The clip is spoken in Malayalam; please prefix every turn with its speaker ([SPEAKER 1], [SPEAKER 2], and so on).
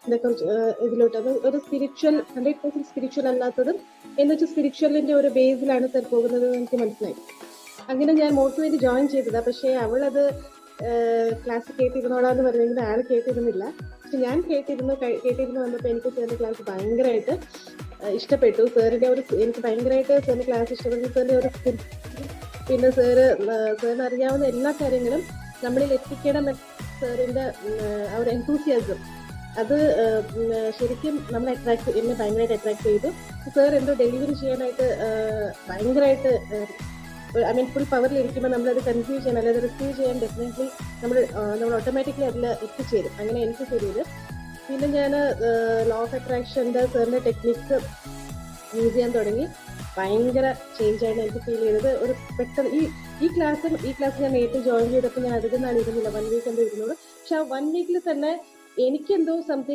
[SPEAKER 1] ഇതൊക്കെ ഇതിലോട്ട് അത് ഒരു സ്പിരിച്വൽ 100% സ്പിരിച്വൽ അല്ലാത്തതും എന്ന് വെച്ചാൽ സ്പിരിച്വലിന്റെ ഒരു ബേസിലാണ് സർ പോകുന്നത് എനിക്ക് മനസ്സിലായി. അങ്ങനെ ഞാൻ മോൾക്ക് വേണ്ടി ജോയിൻ ചെയ്തതാ. പക്ഷേ അവളത് ക്ലാസ് കേട്ടിരുന്നോളാന്ന് പറഞ്ഞെങ്കിൽ ആള് കേട്ടിരുന്നില്ല. പക്ഷെ ഞാൻ കേട്ടിരുന്നു വന്നപ്പോൾ എനിക്ക് സാറിന്റെ ക്ലാസ് ഭയങ്കരമായിട്ട് ഇഷ്ടപ്പെട്ടു. സാറിന്റെ ഒരു എനിക്ക് ഭയങ്കരമായിട്ട് സാറിന്റെ ക്ലാസ് ഇഷ്ടപ്പെട്ടു. സാറിന്റെ ഒരു പിന്നെ സാറിന് അറിയാവുന്ന എല്ലാ കാര്യങ്ങളും നമ്മളിൽ എത്തിക്കണം. സാറിന്റെ ആ ഒരു എൻതൂസിയാസം അത് ശരിക്കും എന്നെ ഭയങ്കരമായിട്ട് അട്രാക്ട് ചെയ്തു. സാർ എന്തോ ഡെലിവറി ചെയ്യാനായിട്ട് ഭയങ്കരമായിട്ട് ഫുൾ പവറിലിരിക്കുമ്പോൾ നമ്മളത് കൺഫ്യൂസ് ചെയ്യാൻ അല്ലാതെ റിസീവ് ചെയ്യാൻ ഡെഫിനറ്റ്ലി നമ്മൾ ഓട്ടോമാറ്റിക്കലി അതിൽ എത്തിച്ചേരും. അങ്ങനെ എനിക്ക് ശരിയത്. പിന്നെ ഞാൻ ലോ ഓഫ് അട്രാക്ഷൻ്റെ സാറിൻ്റെ ടെക്നിക്സ് യൂസ് ചെയ്യാൻ തുടങ്ങി. ഭയങ്കര ചേഞ്ചാണ് എനിക്ക് ഫീൽ ചെയ്തത്. ഒരു പെട്ടെന്ന് ഈ ക്ലാസ് ഞാൻ നേരത്തെ ജോയിൻ ചെയ്തപ്പോൾ ഞാൻ അധികം നാൾ ഇരുന്നില്ല, 1 വീക്ക് എന്തോ ഇരുന്നുള്ളൂ. പക്ഷെ ആ 1 വീക്കിൽ തന്നെ എനിക്കെന്തോ സംതിങ്